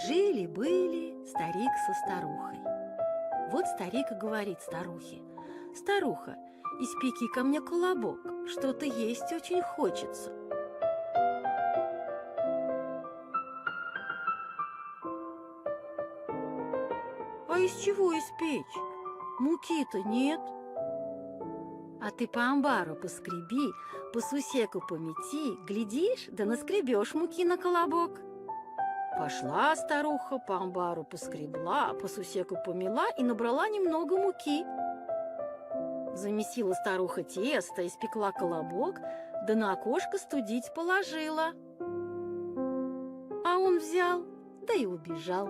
Жили-были старик со старухой. Вот старик и говорит старухе: «Старуха, испеки ко мне колобок, что-то есть очень хочется». «А из чего испечь? Муки-то нет». «А ты по амбару поскреби, по сусеку помети, глядишь, да наскребешь муки на колобок». Пошла старуха по амбару поскребла, по сусеку помела и набрала немного муки. Замесила старуха тесто, испекла колобок, да на окошко студить положила. А он взял, да и убежал.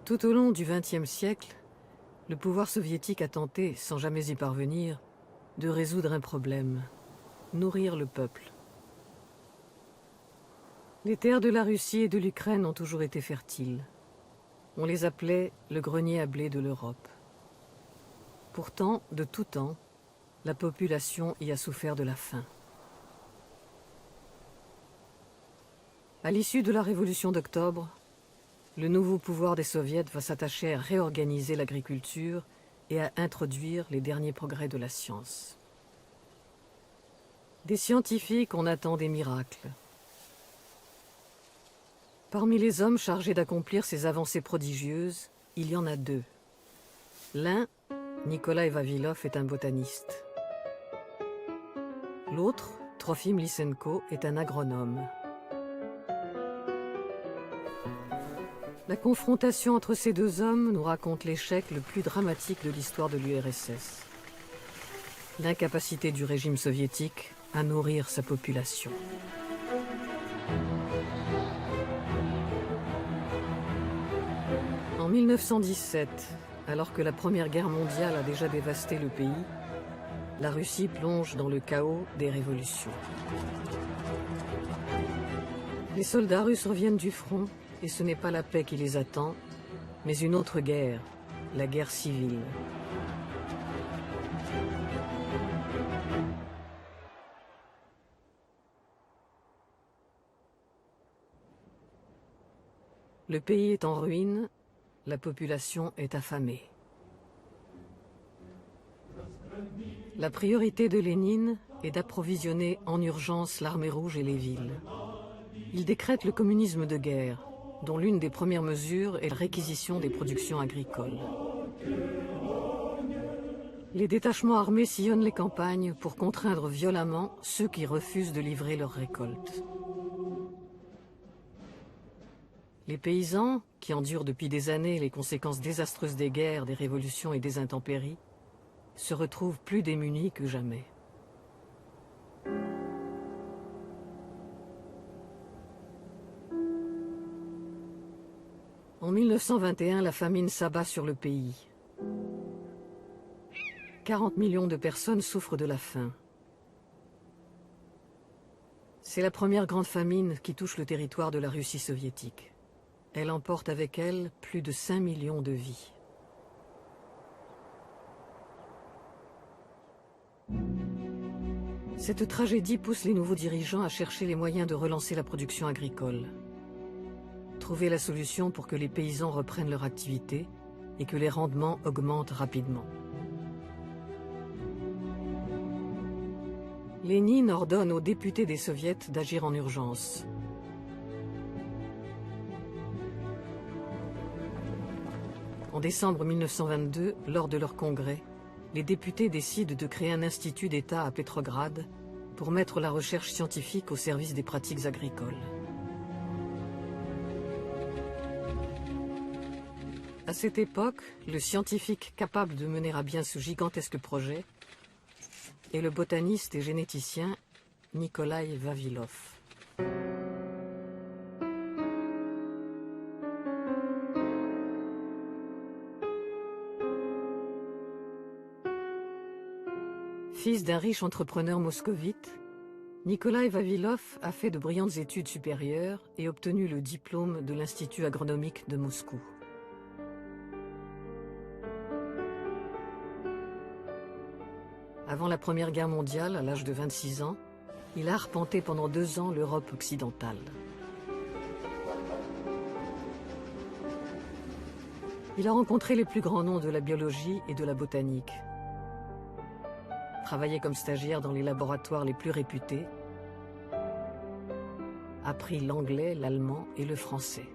Tout au long du XXe siècle, le pouvoir soviétique a tenté, sans jamais y parvenir, de résoudre un problème, nourrir le peuple. Les terres de la Russie et de l'Ukraine ont toujours été fertiles. On les appelait le grenier à blé de l'Europe. Pourtant, de tout temps, la population y a souffert de la faim. À l'issue de la Révolution d'octobre, le nouveau pouvoir des soviets va s'attacher à réorganiser l'agriculture et à introduire les derniers progrès de la science. Des scientifiques, on attend des miracles. Parmi les hommes chargés d'accomplir ces avancées prodigieuses, il y en a deux. L'un, Nikolai Vavilov, est un botaniste. L'autre, Trofim Lysenko, est un agronome. La confrontation entre ces deux hommes nous raconte l'échec le plus dramatique de l'histoire de l'URSS. L'incapacité du régime soviétique à nourrir sa population. En 1917, alors que la Première Guerre mondiale a déjà dévasté le pays, la Russie plonge dans le chaos des révolutions. Les soldats russes reviennent du front, et ce n'est pas la paix qui les attend, mais une autre guerre, la guerre civile. Le pays est en ruine, la population est affamée. La priorité de Lénine est d'approvisionner en urgence l'armée rouge et les villes. Il décrète le communisme de guerre, dont l'une des premières mesures est la réquisition des productions agricoles. Les détachements armés sillonnent les campagnes pour contraindre violemment ceux qui refusent de livrer leurs récoltes. Les paysans, qui endurent depuis des années les conséquences désastreuses des guerres, des révolutions et des intempéries, se retrouvent plus démunis que jamais. En 1921, la famine s'abat sur le pays. 40 millions de personnes souffrent de la faim. C'est la première grande famine qui touche le territoire de la Russie soviétique. Elle emporte avec elle plus de 5 millions de vies. Cette tragédie pousse les nouveaux dirigeants à chercher les moyens de relancer la production agricole. Trouver la solution pour que les paysans reprennent leur activité et que les rendements augmentent rapidement. Lénine ordonne aux députés des soviets d'agir en urgence. En décembre 1922, lors de leur congrès, les députés décident de créer un institut d'État à Petrograd pour mettre la recherche scientifique au service des pratiques agricoles. À cette époque, le scientifique capable de mener à bien ce gigantesque projet est le botaniste et généticien Nikolai Vavilov. Fils d'un riche entrepreneur moscovite, Nikolai Vavilov a fait de brillantes études supérieures et obtenu le diplôme de l'Institut agronomique de Moscou. Avant la Première Guerre mondiale, à l'âge de 26 ans, il a arpenté pendant 2 ans l'Europe occidentale. Il a rencontré les plus grands noms de la biologie et de la botanique, travaillé comme stagiaire dans les laboratoires les plus réputés, appris l'anglais, l'allemand et le français.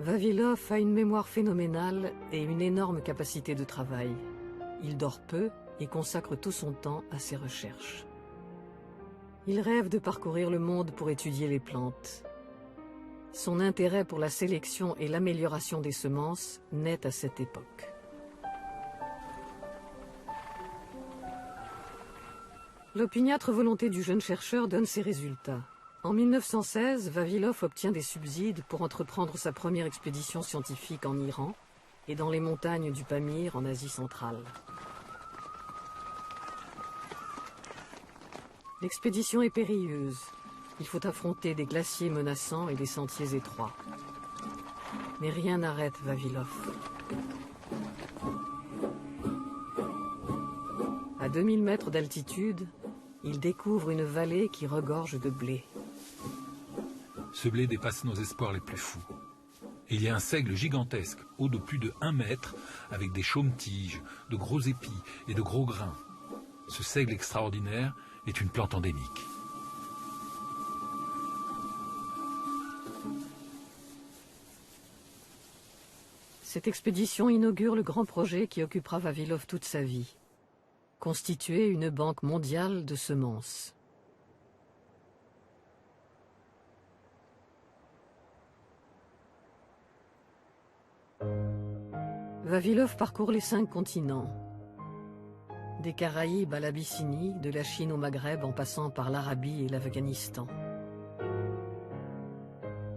Vavilov a une mémoire phénoménale et une énorme capacité de travail. Il dort peu et consacre tout son temps à ses recherches. Il rêve de parcourir le monde pour étudier les plantes. Son intérêt pour la sélection et l'amélioration des semences naît à cette époque. L'opiniâtre volonté du jeune chercheur donne ses résultats. En 1916, Vavilov obtient des subsides pour entreprendre sa première expédition scientifique en Iran et dans les montagnes du Pamir en Asie centrale. L'expédition est périlleuse. Il faut affronter des glaciers menaçants et des sentiers étroits. Mais rien n'arrête Vavilov. À 2000 mètres d'altitude, il découvre une vallée qui regorge de blé. Ce blé dépasse nos espoirs les plus fous. Il y a un seigle gigantesque, haut de plus de 1 mètre, avec des chaumes-tiges, de gros épis et de gros grains. Ce seigle extraordinaire est une plante endémique. Cette expédition inaugure le grand projet qui occupera Vavilov toute sa vie. Constituer une banque mondiale de semences. Vavilov parcourt les 5 continents. Des Caraïbes à l'Abyssinie, de la Chine au Maghreb en passant par l'Arabie et l'Afghanistan.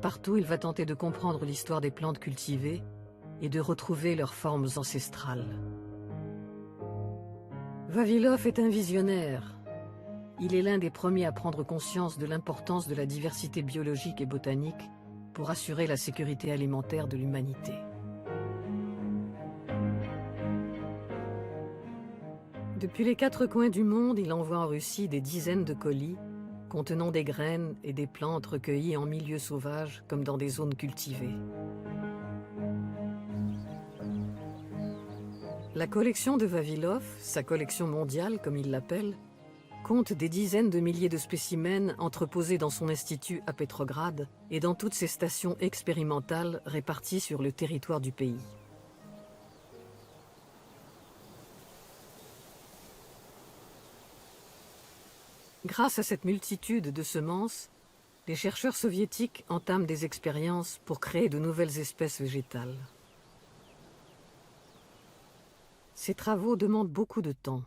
Partout, il va tenter de comprendre l'histoire des plantes cultivées et de retrouver leurs formes ancestrales. Vavilov est un visionnaire. Il est l'un des premiers à prendre conscience de l'importance de la diversité biologique et botanique pour assurer la sécurité alimentaire de l'humanité. Depuis les 4 coins du monde, il envoie en Russie des dizaines de colis contenant des graines et des plantes recueillies en milieu sauvage comme dans des zones cultivées. La collection de Vavilov, sa collection mondiale comme il l'appelle, compte des dizaines de milliers de spécimens entreposés dans son institut à Petrograd et dans toutes ses stations expérimentales réparties sur le territoire du pays. Grâce à cette multitude de semences, les chercheurs soviétiques entament des expériences pour créer de nouvelles espèces végétales. Ces travaux demandent beaucoup de temps.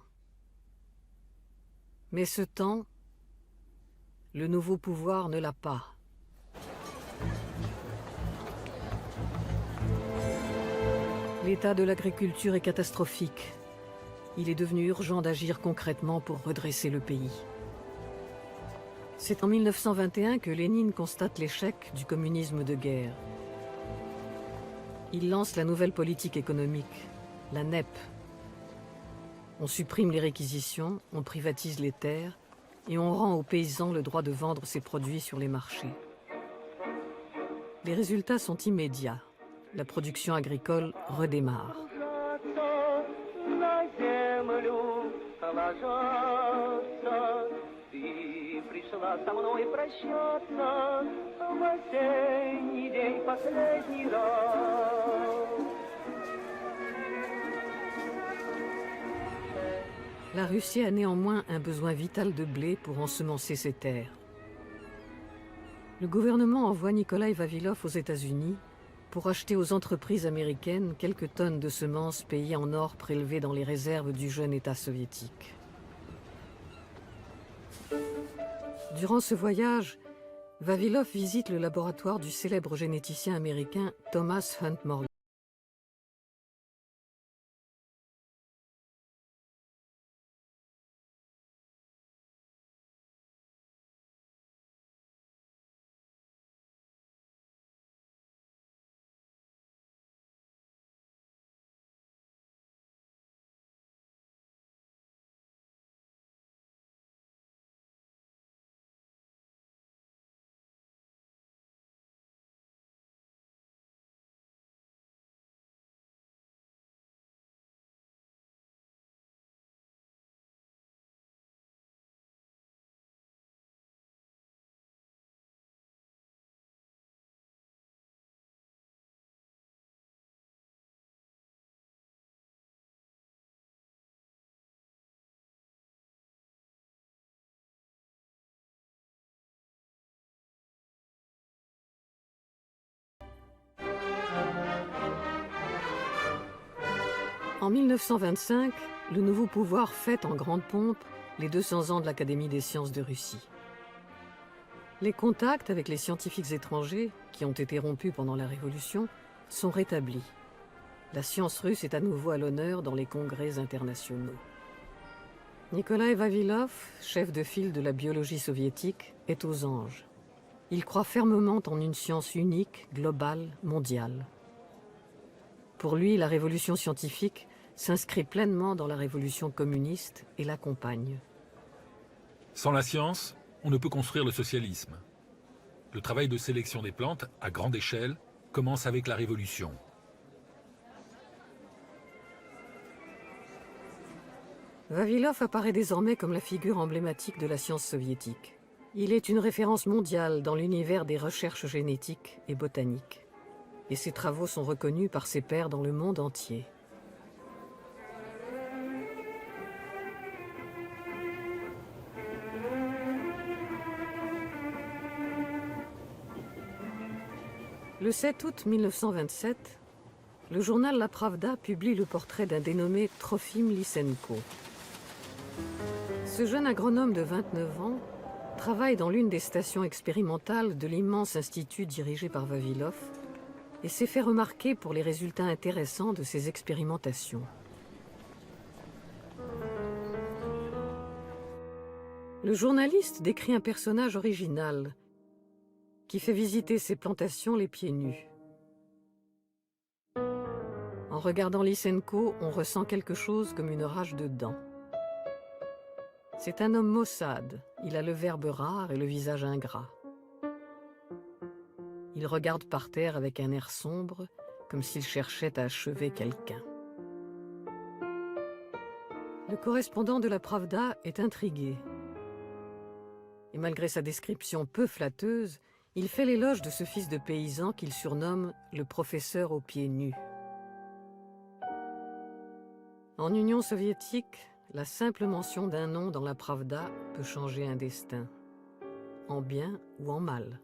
Mais ce temps, le nouveau pouvoir ne l'a pas. L'état de l'agriculture est catastrophique. Il est devenu urgent d'agir concrètement pour redresser le pays. C'est en 1921 que Lénine constate l'échec du communisme de guerre. Il lance la nouvelle politique économique, la NEP. On supprime les réquisitions, on privatise les terres et on rend aux paysans le droit de vendre ses produits sur les marchés. Les résultats sont immédiats. La production agricole redémarre. La Russie a néanmoins un besoin vital de blé pour ensemencer ses terres. Le gouvernement envoie Nikolai Vavilov aux États-Unis pour acheter aux entreprises américaines quelques tonnes de semences payées en or prélevées dans les réserves du jeune État soviétique. Durant ce voyage, Vavilov visite le laboratoire du célèbre généticien américain Thomas Hunt Morgan. En 1925, le nouveau pouvoir fête en grande pompe les 200 ans de l'Académie des sciences de Russie. Les contacts avec les scientifiques étrangers, qui ont été rompus pendant la Révolution, sont rétablis. La science russe est à nouveau à l'honneur dans les congrès internationaux. Nikolai Vavilov, chef de file de la biologie soviétique, est aux anges. Il croit fermement en une science unique, globale, mondiale. Pour lui, la révolution scientifique s'inscrit pleinement dans la révolution communiste et l'accompagne. Sans la science, on ne peut construire le socialisme. Le travail de sélection des plantes, à grande échelle, commence avec la Révolution. Vavilov apparaît désormais comme la figure emblématique de la science soviétique. Il est une référence mondiale dans l'univers des recherches génétiques et botaniques. Et ses travaux sont reconnus par ses pairs dans le monde entier. Le 7 août 1927, le journal La Pravda publie le portrait d'un dénommé Trofim Lysenko. Ce jeune agronome de 29 ans travaille dans l'une des stations expérimentales de l'immense institut dirigé par Vavilov et s'est fait remarquer pour les résultats intéressants de ses expérimentations. Le journaliste décrit un personnage original qui fait visiter ses plantations les pieds nus. En regardant Lysenko, on ressent quelque chose comme une rage de dents. C'est un homme maussade, il a le verbe rare et le visage ingrat. Il regarde par terre avec un air sombre, comme s'il cherchait à achever quelqu'un. Le correspondant de la Pravda est intrigué. Et malgré sa description peu flatteuse, il fait l'éloge de ce fils de paysan qu'il surnomme le professeur aux pieds nus. En Union soviétique, la simple mention d'un nom dans la Pravda peut changer un destin, en bien ou en mal.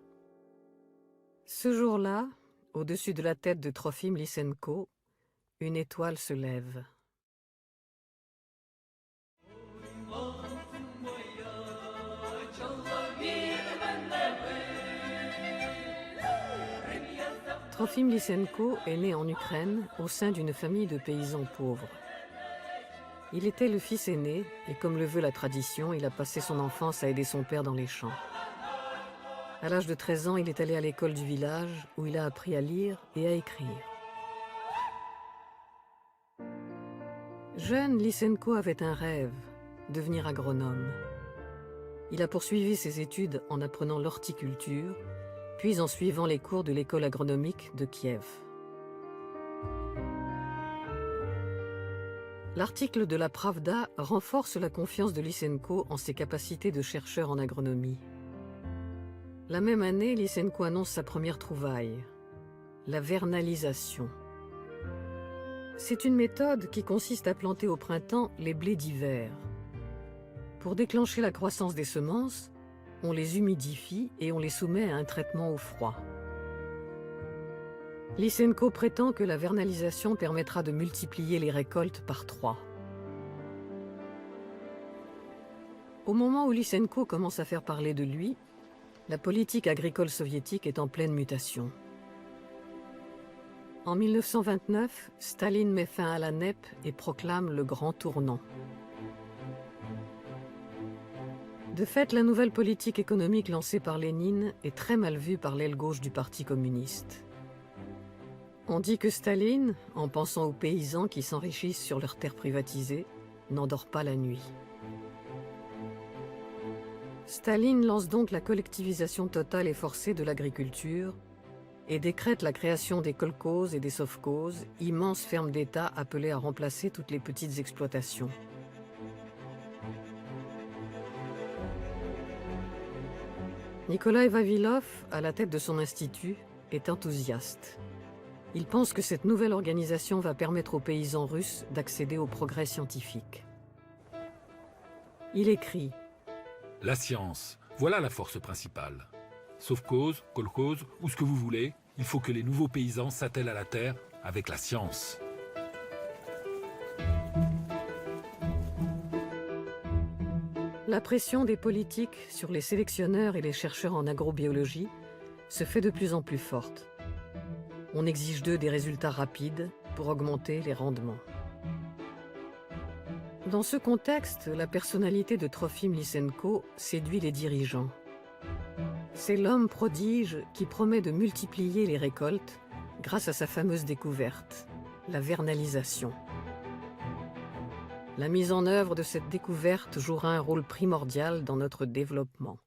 Ce jour-là, au-dessus de la tête de Trofim Lysenko, une étoile se lève. Trofim Lysenko est né en Ukraine au sein d'une famille de paysans pauvres. Il était le fils aîné et comme le veut la tradition, il a passé son enfance à aider son père dans les champs. À l'âge de 13 ans, il est allé à l'école du village où il a appris à lire et à écrire. Jeune, Lysenko avait un rêve, devenir agronome. Il a poursuivi ses études en apprenant l'horticulture, puis en suivant les cours de l'école agronomique de Kiev. L'article de la Pravda renforce la confiance de Lysenko en ses capacités de chercheur en agronomie. La même année, Lysenko annonce sa première trouvaille, la vernalisation. C'est une méthode qui consiste à planter au printemps les blés d'hiver. Pour déclencher la croissance des semences, on les humidifie et on les soumet à un traitement au froid. Lysenko prétend que la vernalisation permettra de multiplier les récoltes par 3. Au moment où Lysenko commence à faire parler de lui, la politique agricole soviétique est en pleine mutation. En 1929, Staline met fin à la NEP et proclame le grand tournant. De fait, la nouvelle politique économique lancée par Lénine est très mal vue par l'aile gauche du Parti communiste. On dit que Staline, en pensant aux paysans qui s'enrichissent sur leurs terres privatisées, n'endort pas la nuit. Staline lance donc la collectivisation totale et forcée de l'agriculture et décrète la création des kolkhozes et des sovkhozes, immenses fermes d'État appelées à remplacer toutes les petites exploitations. Nikolai Vavilov, à la tête de son institut, est enthousiaste. Il pense que cette nouvelle organisation va permettre aux paysans russes d'accéder au progrès scientifique. Il écrit « La science, voilà la force principale. Sovkhoz, kolkhoz ou ce que vous voulez, il faut que les nouveaux paysans s'attellent à la terre avec la science. » La pression des politiques sur les sélectionneurs et les chercheurs en agrobiologie se fait de plus en plus forte. On exige d'eux des résultats rapides pour augmenter les rendements. Dans ce contexte, la personnalité de Trofim Lysenko séduit les dirigeants. C'est l'homme prodige qui promet de multiplier les récoltes grâce à sa fameuse découverte, la vernalisation. La mise en œuvre de cette découverte jouera un rôle primordial dans notre développement,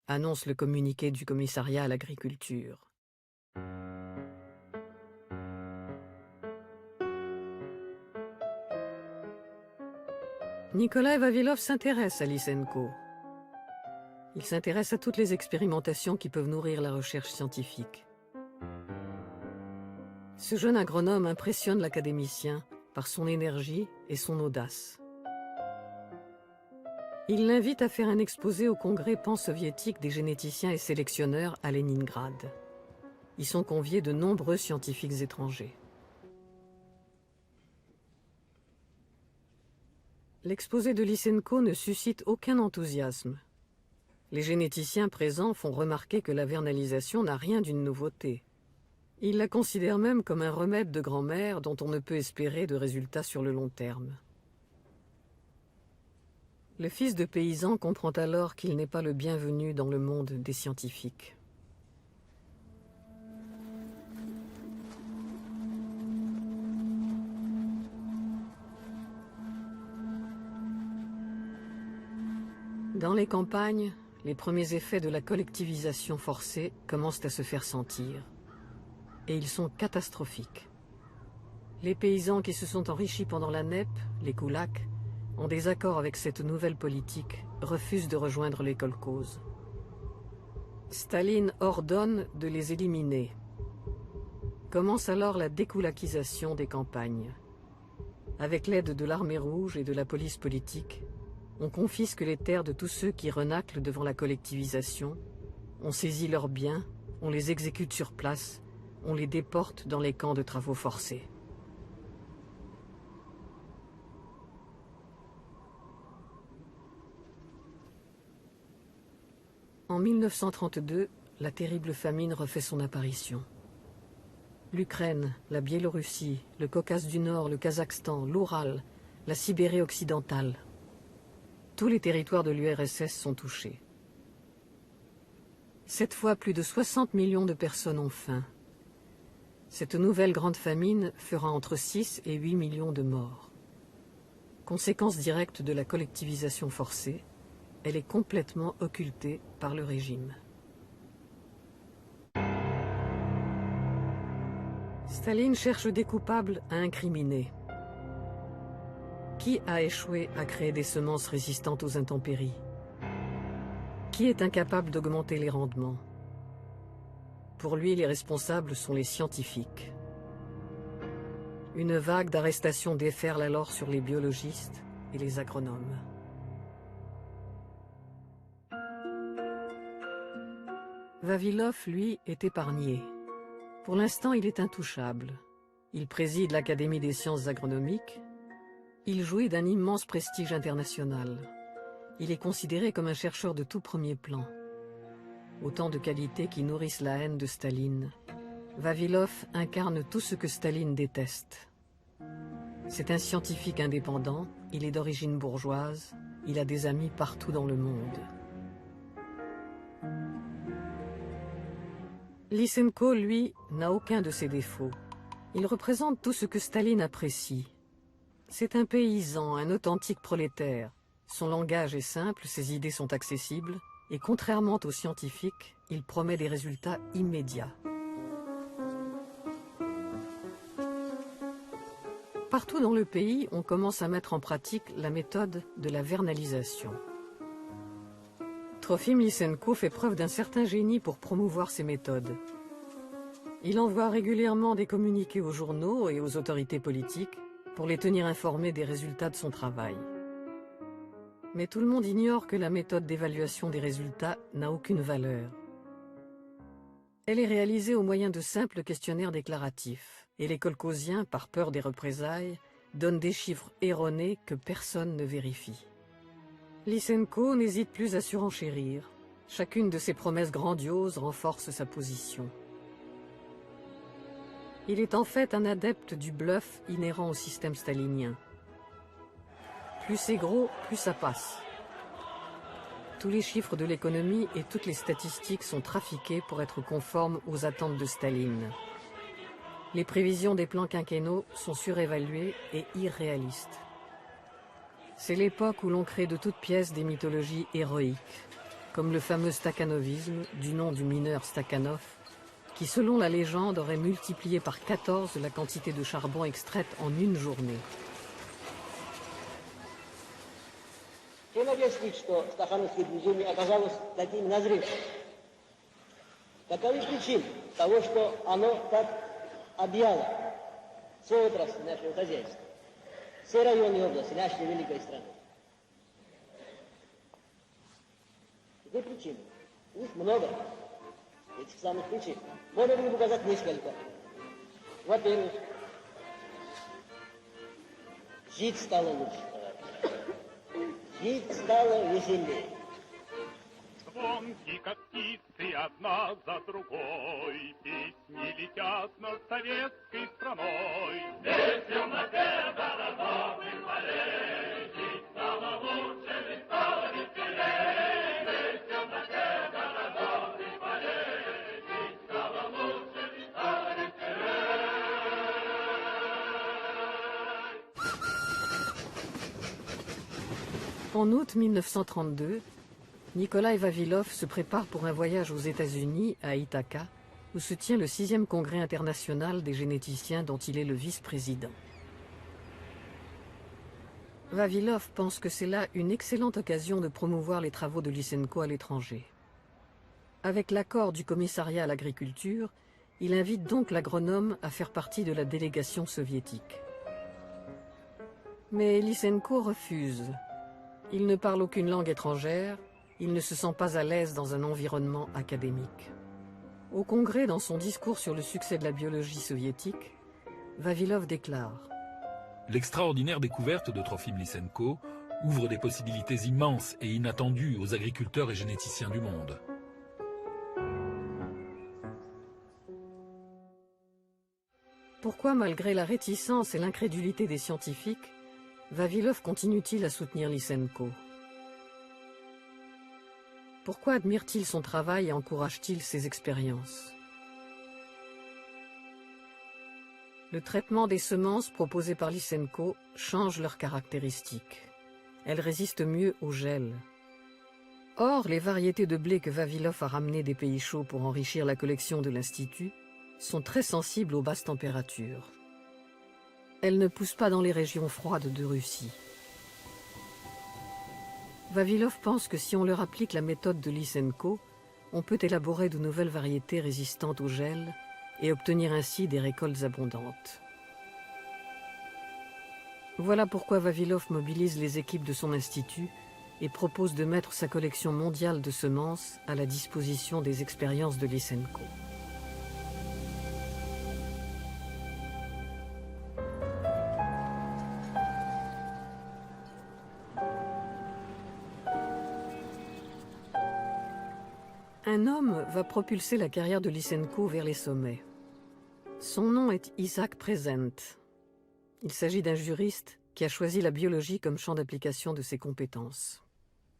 annonce le communiqué du commissariat à l'agriculture. Nikolai Vavilov s'intéresse à Lysenko. Il s'intéresse à toutes les expérimentations qui peuvent nourrir la recherche scientifique. Ce jeune agronome impressionne l'académicien par son énergie et son audace. Il l'invite à faire un exposé au congrès pan-soviétique des généticiens et sélectionneurs à Leningrad. Y sont conviés de nombreux scientifiques étrangers. L'exposé de Lysenko ne suscite aucun enthousiasme. Les généticiens présents font remarquer que la vernalisation n'a rien d'une nouveauté. Ils la considèrent même comme un remède de grand-mère dont on ne peut espérer de résultats sur le long terme. Le fils de paysan comprend alors qu'il n'est pas le bienvenu dans le monde des scientifiques. Dans les campagnes, les premiers effets de la collectivisation forcée commencent à se faire sentir. Et ils sont catastrophiques. Les paysans qui se sont enrichis pendant la NEP, les koulaks, en désaccord avec cette nouvelle politique, refusent de rejoindre les kolkhozes. Staline ordonne de les éliminer. Commence alors la dékoulakisation des campagnes. Avec l'aide de l'armée rouge et de la police politique, on confisque les terres de tous ceux qui renâclent devant la collectivisation, on saisit leurs biens, on les exécute sur place, on les déporte dans les camps de travaux forcés. En 1932, la terrible famine refait son apparition. L'Ukraine, la Biélorussie, le Caucase du Nord, le Kazakhstan, l'Oural, la Sibérie occidentale. Tous les territoires de l'URSS sont touchés. Cette fois, plus de 60 millions de personnes ont faim. Cette nouvelle grande famine fera entre 6 et 8 millions de morts. Conséquence directe de la collectivisation forcée, elle est complètement occultée par le régime. Staline cherche des coupables à incriminer. Qui a échoué à créer des semences résistantes aux intempéries? Qui est incapable d'augmenter les rendements? Pour lui, les responsables sont les scientifiques. Une vague d'arrestations déferle alors sur les biologistes et les agronomes. Vavilov, lui, est épargné. Pour l'instant, il est intouchable. Il préside l'Académie des sciences agronomiques. Il jouit d'un immense prestige international. Il est considéré comme un chercheur de tout premier plan. Autant de qualités qui nourrissent la haine de Staline. Vavilov incarne tout ce que Staline déteste. C'est un scientifique indépendant, il est d'origine bourgeoise, il a des amis partout dans le monde. Lysenko, lui, n'a aucun de ses défauts. Il représente tout ce que Staline apprécie. C'est un paysan, un authentique prolétaire. Son langage est simple, ses idées sont accessibles, et contrairement aux scientifiques, il promet des résultats immédiats. Partout dans le pays, on commence à mettre en pratique la méthode de la vernalisation. Trofim Lysenko fait preuve d'un certain génie pour promouvoir ces méthodes. Il envoie régulièrement des communiqués aux journaux et aux autorités politiques pour les tenir informés des résultats de son travail. Mais tout le monde ignore que la méthode d'évaluation des résultats n'a aucune valeur. Elle est réalisée au moyen de simples questionnaires déclaratifs, et les kolkhosiens, par peur des représailles, donnent des chiffres erronés que personne ne vérifie. Lysenko n'hésite plus à surenchérir. Chacune de ses promesses grandioses renforce sa position. Il est en fait un adepte du bluff inhérent au système stalinien. Plus c'est gros, plus ça passe. Tous les chiffres de l'économie et toutes les statistiques sont trafiqués pour être conformes aux attentes de Staline. Les prévisions des plans quinquennaux sont surévaluées et irréalistes. C'est l'époque où l'on crée de toutes pièces des mythologies héroïques, comme le fameux stakhanovisme, du nom du mineur Stakhanov, qui selon la légende aurait multiplié par 14 la quantité de charbon extraite en une journée. Чем объяснить, что стахановское безумие оказалось таким назревшим? Каковы причины того, что оно так объяло все отрасли нашего хозяйства, все районы и области нашей великой страны? Какие причины? Их много, этих самых причин. Можно ли указать несколько? Во-первых, жить стало лучше. Жить стало веселее. Звонки, как птицы, одна за другой, песни летят над советской страной. Здесь темноте городов и полей, жить стало лучше, жить стало веселей. Здесь темноте городов и полей, жить стало лучше, жить стало веселей. En août 1932, Nikolaï Vavilov se prépare pour un voyage aux États-Unis, à Ithaca, où se tient le 6e congrès international des généticiens dont il est le vice-président. Vavilov pense que c'est là une excellente occasion de promouvoir les travaux de Lysenko à l'étranger. Avec l'accord du commissariat à l'agriculture, il invite donc l'agronome à faire partie de la délégation soviétique. Mais Lysenko refuse. Il ne parle aucune langue étrangère, il ne se sent pas à l'aise dans un environnement académique. Au Congrès, dans son discours sur le succès de la biologie soviétique, Vavilov déclare « L'extraordinaire découverte de Trofim Lysenko ouvre des possibilités immenses et inattendues aux agriculteurs et généticiens du monde. » Pourquoi, malgré la réticence et l'incrédulité des scientifiques, Vavilov continue-t-il à soutenir Lysenko? Pourquoi admire-t-il son travail et encourage-t-il ses expériences? Le traitement des semences proposé par Lysenko change leurs caractéristiques. Elles résistent mieux au gel. Or, les variétés de blé que Vavilov a ramenées des pays chauds pour enrichir la collection de l'Institut sont très sensibles aux basses températures. Elles ne poussent pas dans les régions froides de Russie. Vavilov pense que si on leur applique la méthode de Lysenko, on peut élaborer de nouvelles variétés résistantes au gel et obtenir ainsi des récoltes abondantes. Voilà pourquoi Vavilov mobilise les équipes de son institut et propose de mettre sa collection mondiale de semences à la disposition des expériences de Lysenko. Un homme va propulser la carrière de Lysenko vers les sommets. Son nom est Isaac Prezent. Il s'agit d'un juriste qui a choisi la biologie comme champ d'application de ses compétences.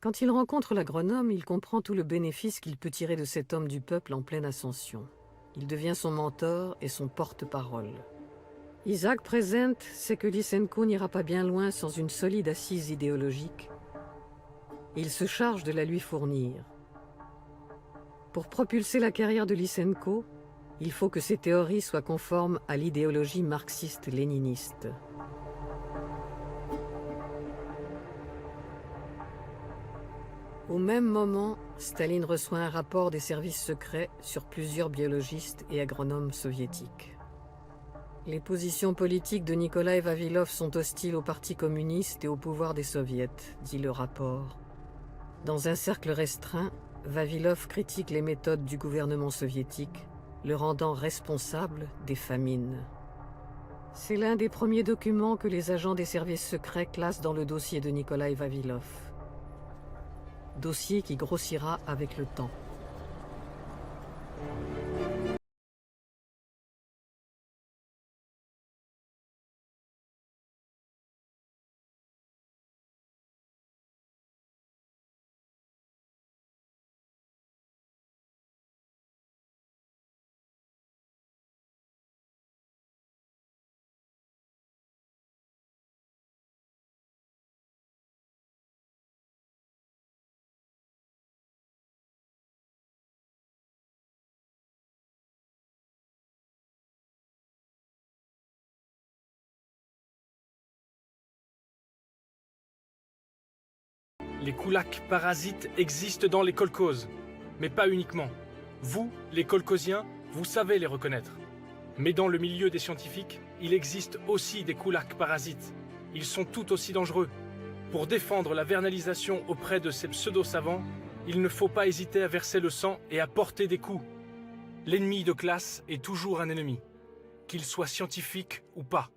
Quand il rencontre l'agronome, il comprend tout le bénéfice qu'il peut tirer de cet homme du peuple en pleine ascension. Il devient son mentor et son porte-parole. Isaac Prezent sait que Lysenko n'ira pas bien loin sans une solide assise idéologique. Il se charge de la lui fournir. Pour propulser la carrière de Lysenko, il faut que ses théories soient conformes à l'idéologie marxiste-léniniste. Au même moment, Staline reçoit un rapport des services secrets sur plusieurs biologistes et agronomes soviétiques. Les positions politiques de Nikolaï Vavilov sont hostiles au Parti communiste et au pouvoir des soviets, dit le rapport. Dans un cercle restreint, Vavilov critique les méthodes du gouvernement soviétique, le rendant responsable des famines. C'est l'un des premiers documents que les agents des services secrets classent dans le dossier de Nikolaï Vavilov. dossier qui grossira avec le temps. Les koulaks parasites existent dans les kolkhozes, mais pas uniquement. Vous, les kolkhoziens, vous savez les reconnaître. Mais dans le milieu des scientifiques, il existe aussi des koulaks parasites. Ils sont tout aussi dangereux. Pour défendre la vernalisation auprès de ces pseudo-savants, il ne faut pas hésiter à verser le sang et à porter des coups. L'ennemi de classe est toujours un ennemi, qu'il soit scientifique ou pas.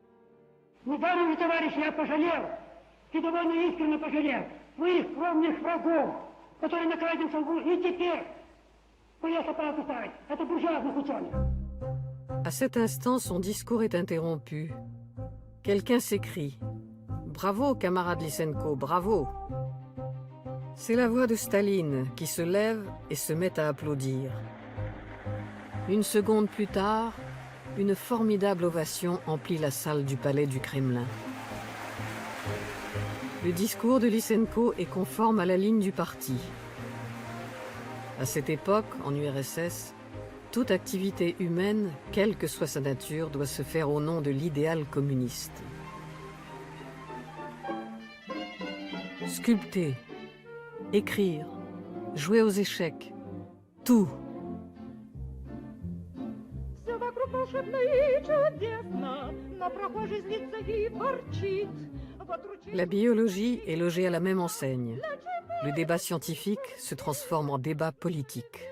Недаром, товарищи, я пожалел, и довольно искренне пожалел своих кровных врагов, которые на каждом шагу и теперь боятся правду ставить. Это буржуазных ученых. À cet instant, son discours est interrompu. Quelqu'un s'écrie « Bravo, camarade Lysenko, bravo !» C'est la voix de Staline qui se lève et se met à applaudir. Une seconde plus tard, une formidable ovation emplit la salle du palais du Kremlin. Le discours de Lysenko est conforme à la ligne du parti. À cette époque, en URSS, toute activité humaine, quelle que soit sa nature, doit se faire au nom de l'idéal communiste. Sculpter, écrire, jouer aux échecs, tout. Все вокруг волшебно и чудесно, но прохожий злится и ворчит. La biologie est logée à la même enseigne. Le débat scientifique se transforme en débat politique.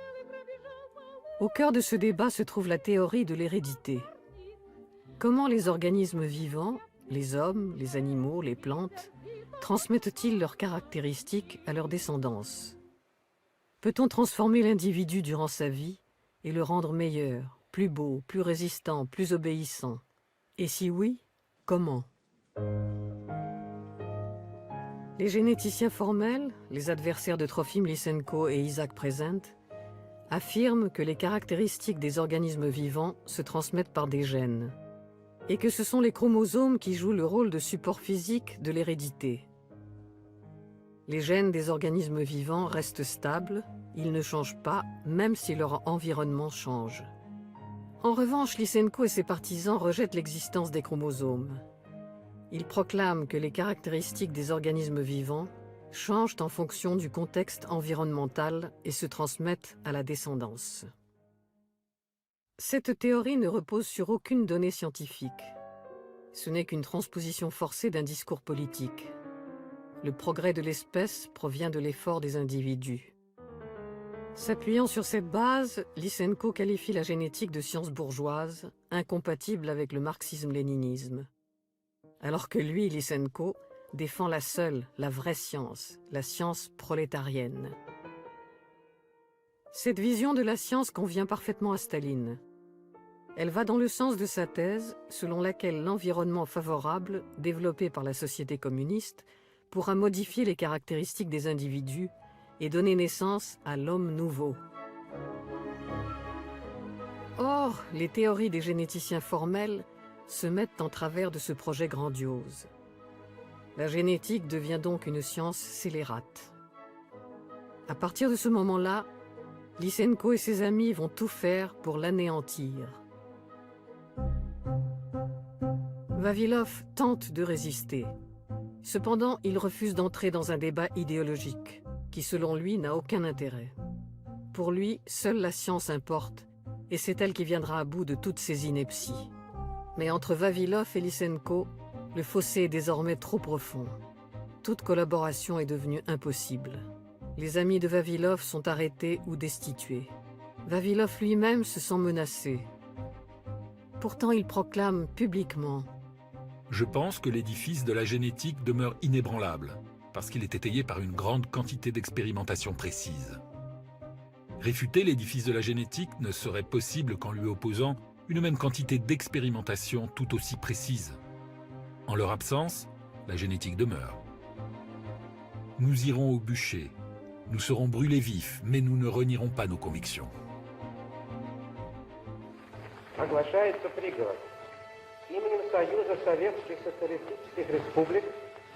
Au cœur de ce débat se trouve la théorie de l'hérédité. Comment les organismes vivants, les hommes, les animaux, les plantes, transmettent-ils leurs caractéristiques à leur descendance? Peut-on transformer l'individu durant sa vie et le rendre meilleur, plus beau, plus résistant, plus obéissant? Et si oui, comment? Les généticiens formels, les adversaires de Trofim Lysenko et Isaac Prezent, affirment que les caractéristiques des organismes vivants se transmettent par des gènes, et que ce sont les chromosomes qui jouent le rôle de support physique de l'hérédité. Les gènes des organismes vivants restent stables, ils ne changent pas, même si leur environnement change. En revanche, Lysenko et ses partisans rejettent l'existence des chromosomes. Ils proclament que les caractéristiques des organismes vivants changent en fonction du contexte environnemental et se transmettent à la descendance. Cette théorie ne repose sur aucune donnée scientifique. Ce n'est qu'une transposition forcée d'un discours politique. Le progrès de l'espèce provient de l'effort des individus. S'appuyant sur cette base, Lysenko qualifie la génétique de science bourgeoise, incompatible avec le marxisme-léninisme. Alors que lui, Lysenko, défend la seule, la vraie science, la science prolétarienne. Cette vision de la science convient parfaitement à Staline. Elle va dans le sens de sa thèse, selon laquelle l'environnement favorable, développé par la société communiste, pourra modifier les caractéristiques des individus et donner naissance à l'homme nouveau. Or, les théories des généticiens formels se mettent en travers de ce projet grandiose. La génétique devient donc une science scélérate. À partir de ce moment-là, Lysenko et ses amis vont tout faire pour l'anéantir. Vavilov tente de résister. Cependant, il refuse d'entrer dans un débat idéologique, qui selon lui n'a aucun intérêt. Pour lui, seule la science importe, et c'est elle qui viendra à bout de toutes ces inepties. Mais entre Vavilov et Lysenko, le fossé est désormais trop profond. Toute collaboration est devenue impossible. Les amis de Vavilov sont arrêtés ou destitués. Vavilov lui-même se sent menacé. Pourtant, il proclame publiquement Je pense que l'édifice de la génétique demeure inébranlable. parce qu'il est étayé par une grande quantité d'expérimentations précises. Réfuter l'édifice de la génétique ne serait possible qu'en lui opposant une même quantité d'expérimentation tout aussi précise. En leur absence, la génétique demeure. Nous irons au bûcher, nous serons brûlés vifs, mais nous ne renierons pas nos convictions. Оглашается приговор. Именем Союза Советских Социалистических Республик,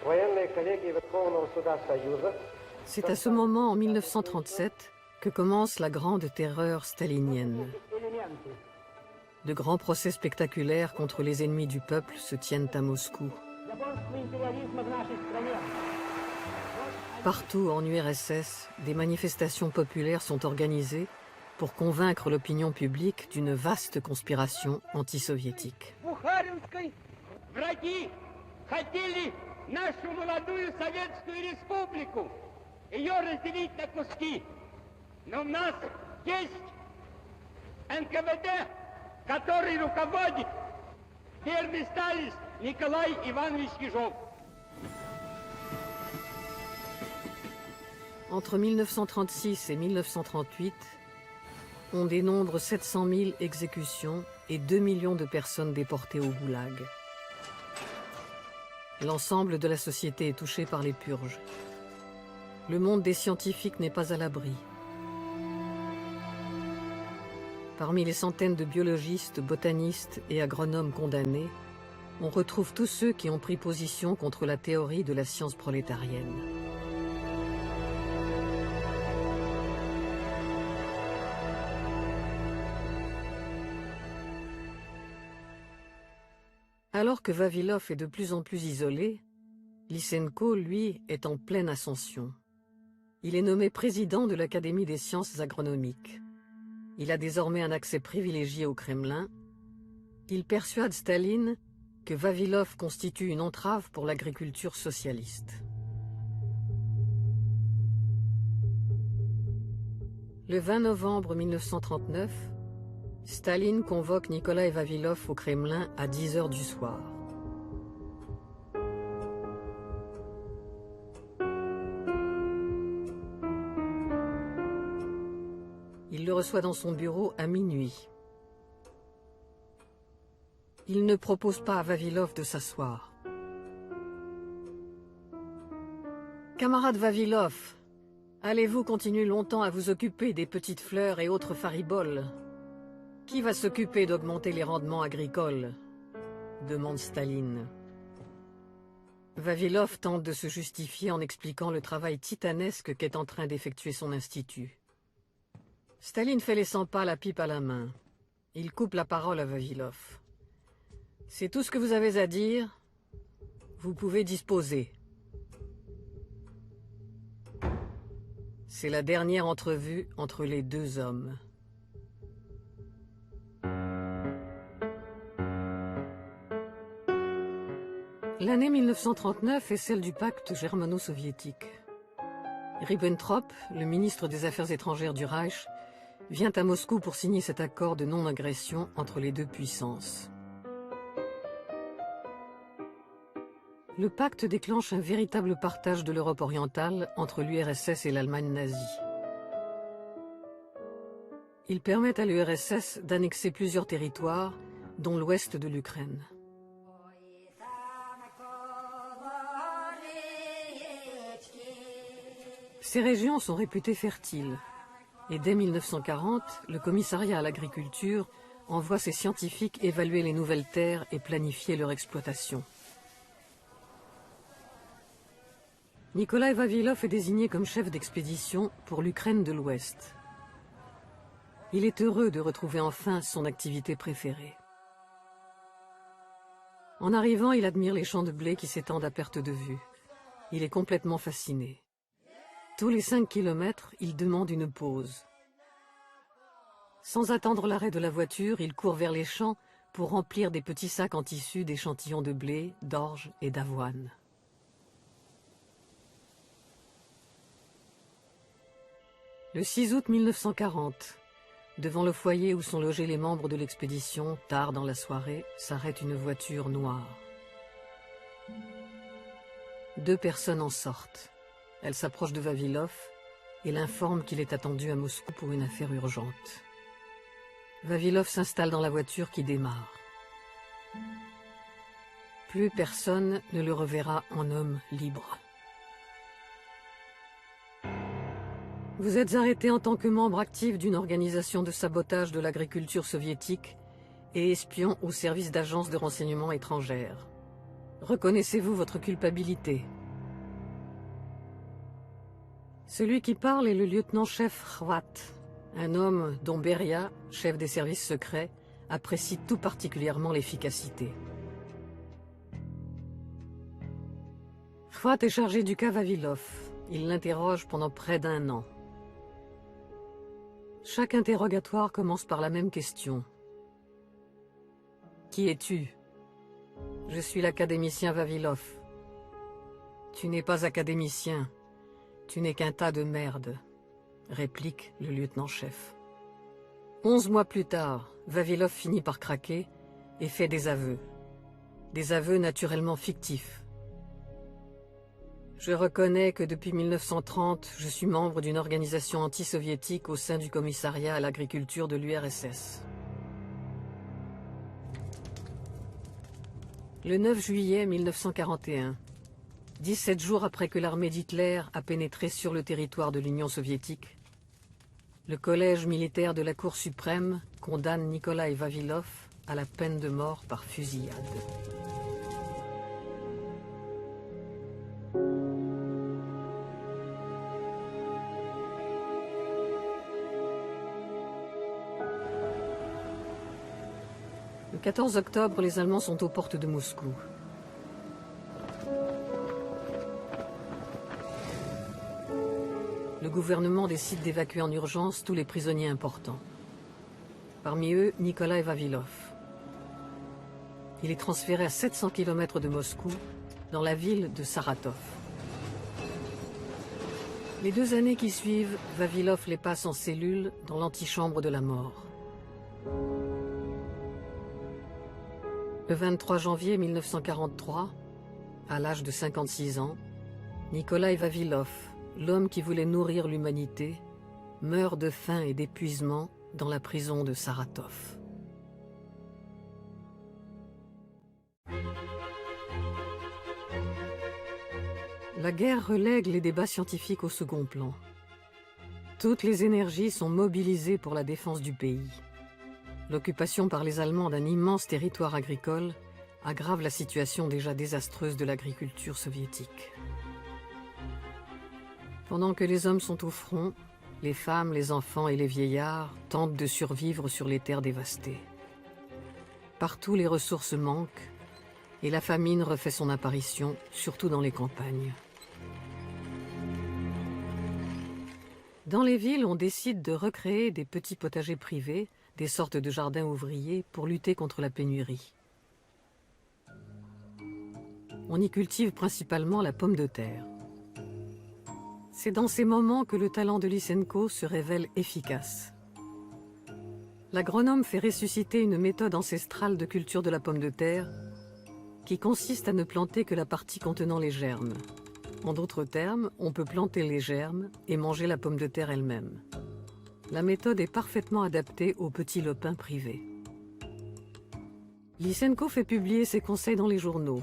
военной коллегии Верховного Суда Союза. C'est à ce moment, en 1937, que commence la grande terreur stalinienne. De grands procès spectaculaires contre les ennemis du peuple se tiennent à Moscou. Partout en URSS, des manifestations populaires sont organisées pour convaincre l'opinion publique d'une vaste conspiration anti-soviétique. Бухаринской враги хотели нашу молодую Советскую Республику, ее разделить на куски. Но у нас есть НКВД, который руководит верный сталист Николай Иванович Ежов. Entre 1936 et 1938, on dénombre 700 000 exécutions et 2 millions de personnes déportées au goulag. L'ensemble de la société est touché par les purges. Le monde des scientifiques n'est pas à l'abri. Parmi les centaines de biologistes, botanistes et agronomes condamnés, on retrouve tous ceux qui ont pris position contre la théorie de la science prolétarienne. Alors que Vavilov est de plus en plus isolé, Lysenko, lui, est en pleine ascension. Il est nommé président de l'Académie des sciences agronomiques. Il a désormais un accès privilégié au Kremlin. Il persuade Staline que Vavilov constitue une entrave pour l'agriculture socialiste. Le 20 novembre 1939, Staline convoque Nikolaï Vavilov au Kremlin à 10 h du soir. Il le reçoit dans son bureau à minuit. Il ne propose pas à Vavilov de s'asseoir. « Camarade Vavilov, allez-vous continuer longtemps à vous occuper des petites fleurs et autres fariboles ? Qui va s'occuper d'augmenter les rendements agricoles ?» demande Staline. Vavilov tente de se justifier en expliquant le travail titanesque qu'est en train d'effectuer son institut. Staline fait les 100 pas, la pipe à la main. Il coupe la parole à Vavilov. « C'est tout ce que vous avez à dire. Vous pouvez disposer. » C'est la dernière entrevue entre les deux hommes. L'année 1939 est celle du pacte germano-soviétique. Ribbentrop, le ministre des Affaires étrangères du Reich, vient à Moscou pour signer cet accord de non-agression entre les deux puissances. Le pacte déclenche un véritable partage de l'Europe orientale entre l'URSS et l'Allemagne nazie. Il permet à l'URSS d'annexer plusieurs territoires, dont l'ouest de l'Ukraine. Ces régions sont réputées fertiles. Et dès 1940, le commissariat à l'agriculture envoie ses scientifiques évaluer les nouvelles terres et planifier leur exploitation. Nikolaï Vavilov est désigné comme chef d'expédition pour l'Ukraine de l'Ouest. Il est heureux de retrouver enfin son activité préférée. En arrivant, il admire les champs de blé qui s'étendent à perte de vue. Il est complètement fasciné. Tous les 5 kilomètres, il demande une pause. Sans attendre l'arrêt de la voiture, il court vers les champs pour remplir des petits sacs en tissu d'échantillons de blé, d'orge et d'avoine. Le 6 août 1940, devant le foyer où sont logés les membres de l'expédition, tard dans la soirée, s'arrête une voiture noire. 2 personnes en sortent. Elle s'approche de Vavilov et l'informe qu'il est attendu à Moscou pour une affaire urgente. Vavilov s'installe dans la voiture qui démarre. Plus personne ne le reverra en homme libre. Vous êtes arrêté en tant que membre actif d'une organisation de sabotage de l'agriculture soviétique et espion au service d'agences de renseignement étrangères. Reconnaissez-vous votre culpabilité? Celui qui parle est le lieutenant-chef Khvat, un homme dont Beria, chef des services secrets, apprécie tout particulièrement l'efficacité. Khvat est chargé du cas Vavilov. Il l'interroge pendant près d'1 an. Chaque interrogatoire commence par la même question. Qui es-tu? Je suis l'académicien Vavilov. Tu n'es pas académicien. Tu n'es qu'un tas de merde, réplique le lieutenant-chef. 11 mois plus tard, Vavilov finit par craquer et fait des aveux. Des aveux naturellement fictifs. Je reconnais que depuis 1930, je suis membre d'une organisation anti-soviétique au sein du commissariat à l'agriculture de l'URSS. Le 9 juillet 1941, 17 jours après que l'armée d'Hitler a pénétré sur le territoire de l'Union soviétique, le collège militaire de la Cour suprême condamne Nikolaï Vavilov à la peine de mort par fusillade. Le 14 octobre, les Allemands sont aux portes de Moscou. Le gouvernement décide d'évacuer en urgence tous les prisonniers importants. Parmi eux, Nikolaï Vavilov. Il est transféré à 700 km de Moscou, dans la ville de Saratov. Les 2 années qui suivent, Vavilov les passe en cellule dans l'antichambre de la mort. Le 23 janvier 1943, à l'âge de 56 ans, Nikolaï Vavilov, l'homme qui voulait nourrir l'humanité, meurt de faim et d'épuisement dans la prison de Saratov. La guerre relègue les débats scientifiques au second plan. Toutes les énergies sont mobilisées pour la défense du pays. L'occupation par les Allemands d'un immense territoire agricole aggrave la situation déjà désastreuse de l'agriculture soviétique. Pendant que les hommes sont au front, les femmes, les enfants et les vieillards tentent de survivre sur les terres dévastées. Partout les ressources manquent et la famine refait son apparition, surtout dans les campagnes. Dans les villes, on décide de recréer des petits potagers privés, des sortes de jardins ouvriers pour lutter contre la pénurie. On y cultive principalement la pomme de terre. C'est dans ces moments que le talent de Lysenko se révèle efficace. L'agronome fait ressusciter une méthode ancestrale de culture de la pomme de terre qui consiste à ne planter que la partie contenant les germes. En d'autres termes, on peut planter les germes et manger la pomme de terre elle-même. La méthode est parfaitement adaptée aux petits lopins privés. Lysenko fait publier ses conseils dans les journaux.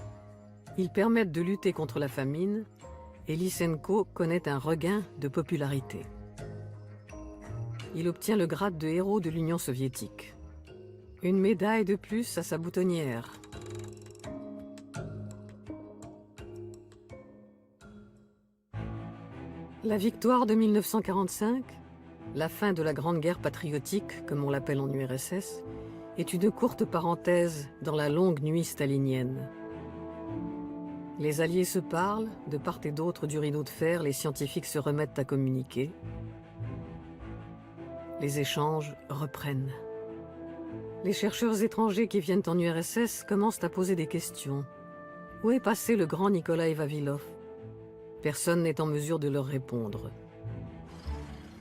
Ils permettent de lutter contre la famine et Lysenko connaît un regain de popularité. Il obtient le grade de héros de l'Union soviétique. Une médaille de plus à sa boutonnière. La victoire de 1945, la fin de la Grande Guerre patriotique, comme on l'appelle en URSS, est une courte parenthèse dans la longue nuit stalinienne. Les Alliés se parlent, de part et d'autre du rideau de fer, les scientifiques se remettent à communiquer. Les échanges reprennent. Les chercheurs étrangers qui viennent en URSS commencent à poser des questions. Où est passé le grand Nikolaï Vavilov? Personne n'est en mesure de leur répondre.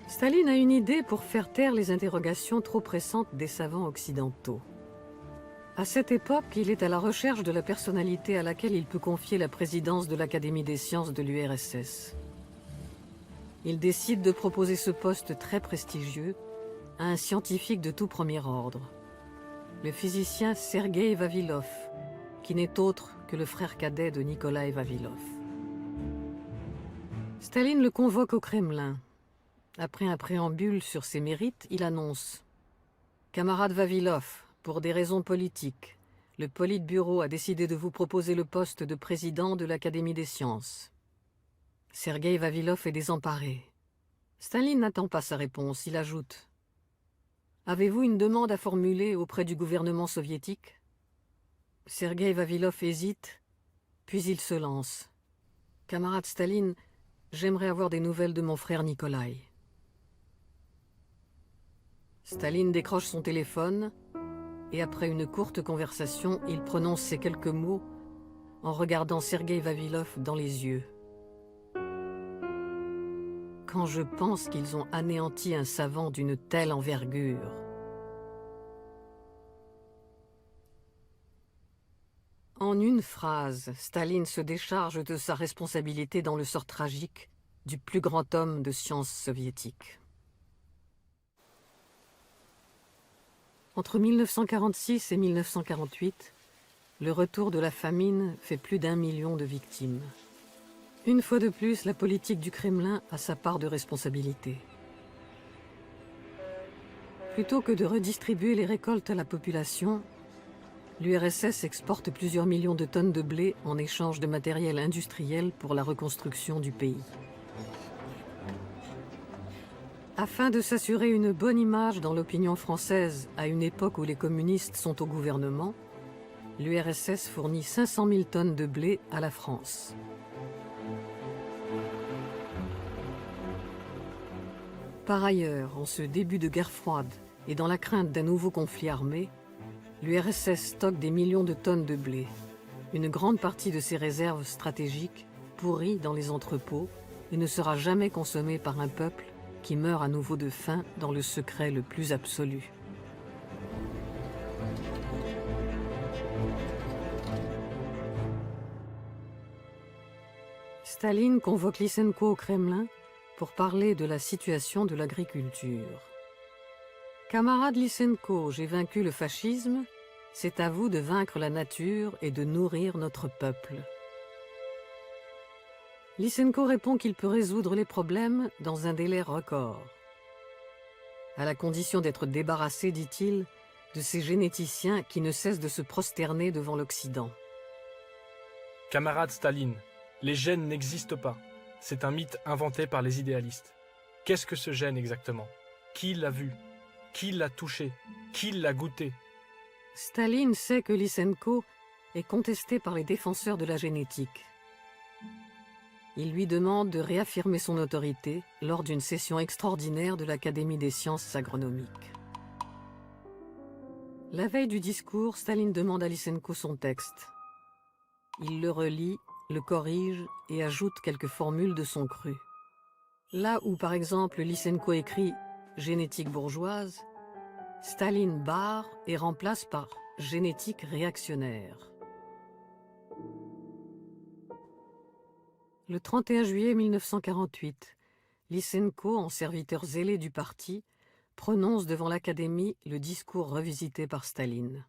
Staline a une idée pour faire taire les interrogations trop pressantes des savants occidentaux. À cette époque, il est à la recherche de la personnalité à laquelle il peut confier la présidence de l'Académie des sciences de l'URSS. Il décide de proposer ce poste très prestigieux à un scientifique de tout premier ordre, le physicien Sergueï Vavilov, qui n'est autre que le frère cadet de Nikolai Vavilov. Staline le convoque au Kremlin. Après un préambule sur ses mérites, il annonce « Camarade Vavilov, pour des raisons politiques, le Politburo a décidé de vous proposer le poste de président de l'Académie des sciences. » Sergueï Vavilov est désemparé. Staline n'attend pas sa réponse, il ajoute « Avez-vous une demande à formuler auprès du gouvernement soviétique ?» Sergueï Vavilov hésite, puis il se lance. « Camarade Staline, j'aimerais avoir des nouvelles de mon frère Nikolai. » Staline décroche son téléphone et après une courte conversation, il prononce ces quelques mots en regardant Sergueï Vavilov dans les yeux. « Quand je pense qu'ils ont anéanti un savant d'une telle envergure. » En une phrase, Staline se décharge de sa responsabilité dans le sort tragique du plus grand homme de science soviétique. Entre 1946 et 1948, le retour de la famine fait plus d'1 million de victimes. Une fois de plus, la politique du Kremlin a sa part de responsabilité. Plutôt que de redistribuer les récoltes à la population, l'URSS exporte plusieurs millions de tonnes de blé en échange de matériel industriel pour la reconstruction du pays. Afin de s'assurer une bonne image dans l'opinion française à une époque où les communistes sont au gouvernement, l'URSS fournit 500 000 tonnes de blé à la France. Par ailleurs, en ce début de guerre froide et dans la crainte d'un nouveau conflit armé, l'URSS stocke des millions de tonnes de blé. Une grande partie de ces réserves stratégiques pourrit dans les entrepôts et ne sera jamais consommée par un peuple qui meurt à nouveau de faim dans le secret le plus absolu. Staline convoque Lysenko au Kremlin pour parler de la situation de l'agriculture. « Camarade Lysenko, j'ai vaincu le fascisme, c'est à vous de vaincre la nature et de nourrir notre peuple. » Lysenko répond qu'il peut résoudre les problèmes dans un délai record. À la condition d'être débarrassé, dit-il, de ces généticiens qui ne cessent de se prosterner devant l'Occident. Camarade Staline, les gènes n'existent pas. C'est un mythe inventé par les idéalistes. Qu'est-ce que ce gène exactement? Qui l'a vu? Qui l'a touché? Qui l'a goûté? Staline sait que Lysenko est contesté par les défenseurs de la génétique. Il lui demande de réaffirmer son autorité lors d'une session extraordinaire de l'Académie des sciences agronomiques. La veille du discours, Staline demande à Lysenko son texte. Il le relit, le corrige et ajoute quelques formules de son cru. Là où, par exemple, Lysenko écrit « génétique bourgeoise », Staline barre et remplace par « génétique réactionnaire ». Le 31 juillet 1948, Lysenko, en serviteur zélé du parti, prononce devant l'Académie le discours revisité par Staline.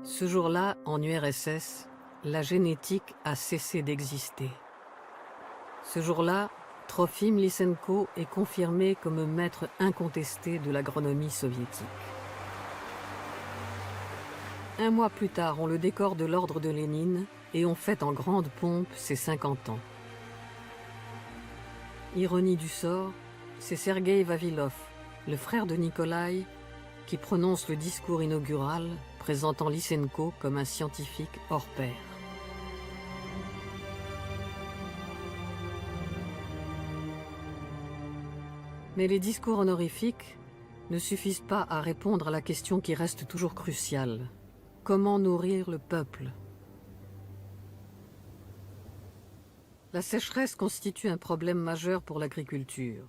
Ce jour-là, en URSS, la génétique a cessé d'exister. Ce jour-là, Trofim Lysenko est confirmé comme maître incontesté de l'agronomie soviétique. Un mois plus tard, on le décore de l'ordre de Lénine et on fête en grande pompe ses 50 ans. Ironie du sort, c'est Sergueï Vavilov, le frère de Nikolai, qui prononce le discours inaugural présentant Lysenko comme un scientifique hors pair. Mais les discours honorifiques ne suffisent pas à répondre à la question qui reste toujours cruciale. Comment nourrir le peuple? La sécheresse constitue un problème majeur pour l'agriculture.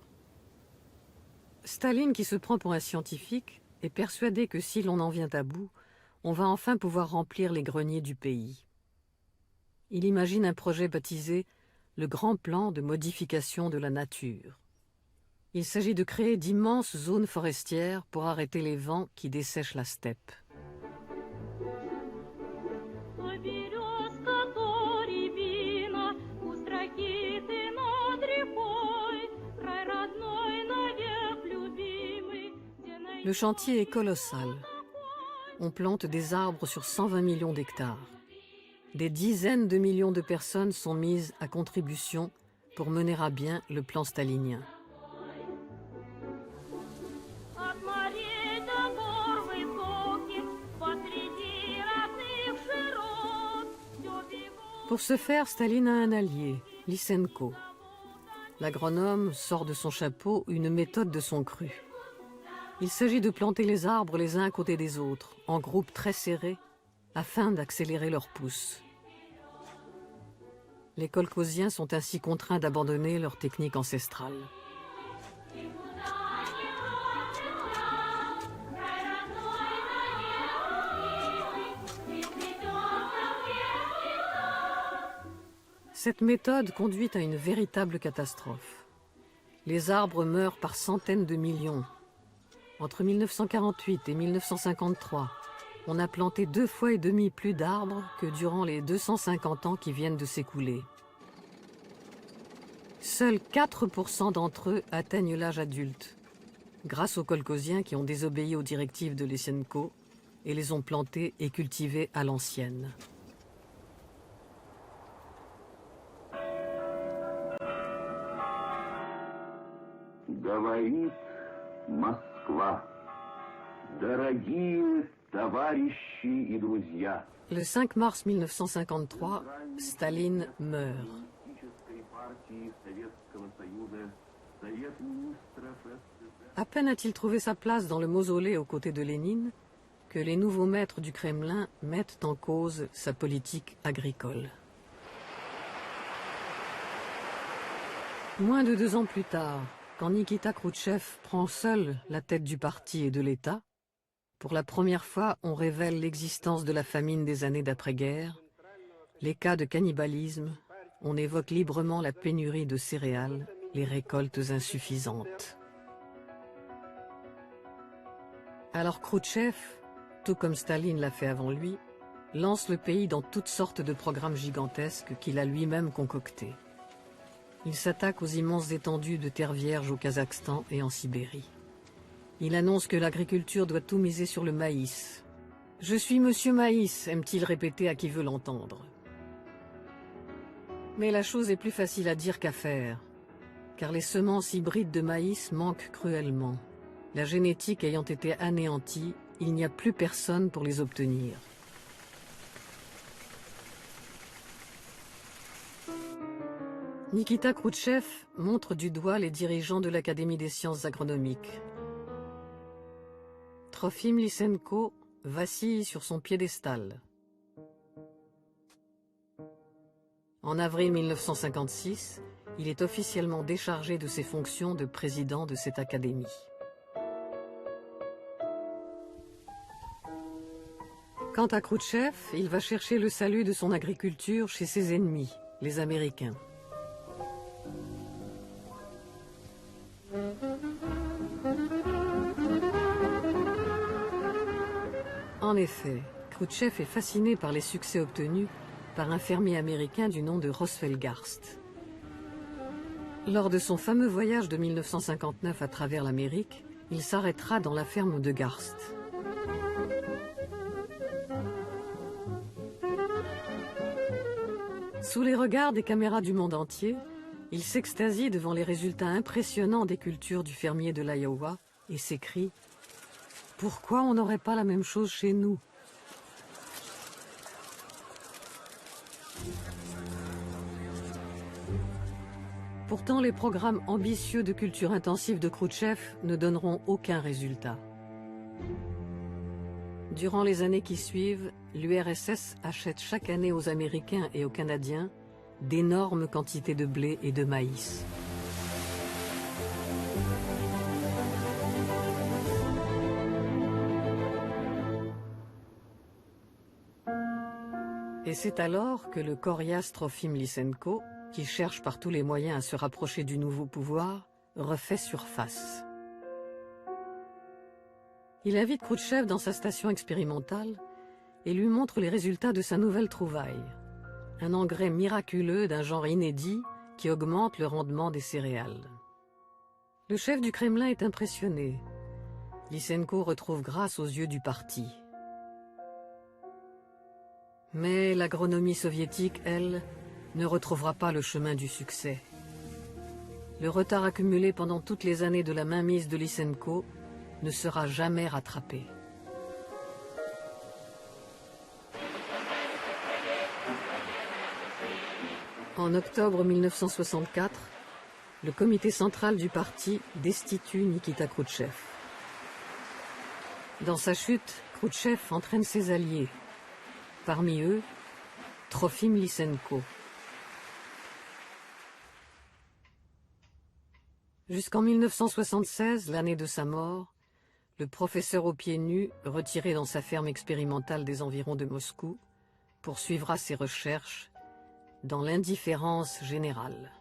Staline, qui se prend pour un scientifique, est persuadé que si l'on en vient à bout, on va enfin pouvoir remplir les greniers du pays. Il imagine un projet baptisé « le grand plan de modification de la nature ». Il s'agit de créer d'immenses zones forestières pour arrêter les vents qui dessèchent la steppe. Le chantier est colossal. On plante des arbres sur 120 millions d'hectares. Des dizaines de millions de personnes sont mises à contribution pour mener à bien le plan stalinien. Pour ce faire, Staline a un allié, Lysenko. L'agronome sort de son chapeau une méthode de son cru. Il s'agit de planter les arbres les uns à côté des autres, en groupes très serrés, afin d'accélérer leur pousse. Les kolkhosiens sont ainsi contraints d'abandonner leur technique ancestrale. Cette méthode conduit à une véritable catastrophe. Les arbres meurent par centaines de millions. Entre 1948 et 1953, on a planté 2,5 fois plus d'arbres que durant les 250 ans qui viennent de s'écouler. Seuls 4% d'entre eux atteignent l'âge adulte, grâce aux kolkhosiens qui ont désobéi aux directives de Lysenko et les ont plantés et cultivés à l'ancienne. Говорит Москва. Дорогие товарищи и друзья. Le 5 mars 1953, Staline meurt. À peine a-t-il trouvé sa place dans le mausolée aux côtés de Lénine que les nouveaux maîtres du Kremlin mettent en cause sa politique agricole. Moins de 2 ans plus tard, quand Nikita Khrouchtchev prend seul la tête du parti et de l'État, pour la première fois, on révèle l'existence de la famine des années d'après-guerre, les cas de cannibalisme, on évoque librement la pénurie de céréales, les récoltes insuffisantes. Alors Khrouchtchev, tout comme Staline l'a fait avant lui, lance le pays dans toutes sortes de programmes gigantesques qu'il a lui-même concoctés. Il s'attaque aux immenses étendues de terre vierge au Kazakhstan et en Sibérie. Il annonce que l'agriculture doit tout miser sur le maïs. « Je suis Monsieur Maïs », aime-t-il répéter à qui veut l'entendre. Mais la chose est plus facile à dire qu'à faire, car les semences hybrides de maïs manquent cruellement. La génétique ayant été anéantie, il n'y a plus personne pour les obtenir. Nikita Khrouchtchev montre du doigt les dirigeants de l'Académie des sciences agronomiques. Trofim Lysenko vacille sur son piédestal. En avril 1956, il est officiellement déchargé de ses fonctions de président de cette académie. Quant à Khrouchtchev, il va chercher le salut de son agriculture chez ses ennemis, les Américains. En effet, Khrouchtchev est fasciné par les succès obtenus par un fermier américain du nom de Roswell Garst. Lors de son fameux voyage de 1959 à travers l'Amérique, il s'arrêtera dans la ferme de Garst. Sous les regards des caméras du monde entier, il s'extasie devant les résultats impressionnants des cultures du fermier de l'Iowa et s'écrie « Pourquoi on n'aurait pas la même chose chez nous ?» Pourtant, les programmes ambitieux de culture intensive de Khrouchtchev ne donneront aucun résultat. Durant les années qui suivent, l'URSS achète chaque année aux Américains et aux Canadiens d'énormes quantités de blé et de maïs. Et c'est alors que le coriace Trofim Lysenko, qui cherche par tous les moyens à se rapprocher du nouveau pouvoir, refait surface. Il invite Khrouchtchev dans sa station expérimentale et lui montre les résultats de sa nouvelle trouvaille, un engrais miraculeux d'un genre inédit qui augmente le rendement des céréales. Le chef du Kremlin est impressionné. Lysenko retrouve grâce aux yeux du parti. Mais l'agronomie soviétique, elle, ne retrouvera pas le chemin du succès. Le retard accumulé pendant toutes les années de la mainmise de Lysenko ne sera jamais rattrapé. En octobre 1964, le comité central du parti destitue Nikita Khrouchtchev. Dans sa chute, Khrouchtchev entraîne ses alliés. Parmi eux, Trofim Lysenko. Jusqu'en 1976, l'année de sa mort, le professeur aux pieds nus, retiré dans sa ferme expérimentale des environs de Moscou, poursuivra ses recherches dans l'indifférence générale.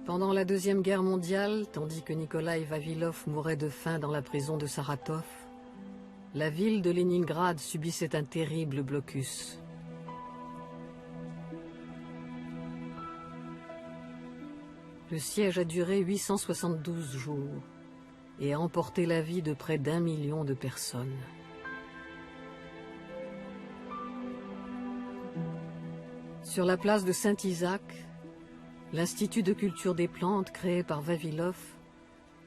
Pendant la Deuxième Guerre mondiale, tandis que Nikolaï Vavilov mourait de faim dans la prison de Saratov, la ville de Leningrad subissait un terrible blocus. Le siège a duré 872 jours et a emporté la vie de près d'1 million de personnes. Sur la place de Saint-Isaac, l'Institut de culture des plantes créé par Vavilov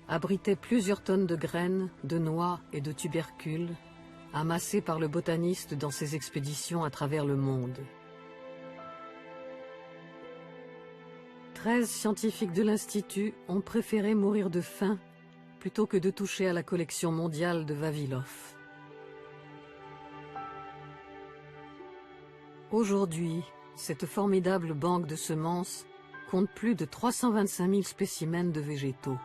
abritait plusieurs tonnes de graines, de noix et de tubercules amassées par le botaniste dans ses expéditions à travers le monde. 13 scientifiques de l'Institut ont préféré mourir de faim plutôt que de toucher à la collection mondiale de Vavilov. Aujourd'hui, cette formidable banque de semences compte plus de 325 000 spécimens de végétaux.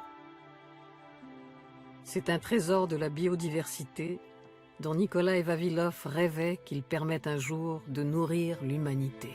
C'est un trésor de la biodiversité dont Nikolaï Vavilov rêvait qu'il permette un jour de nourrir l'humanité.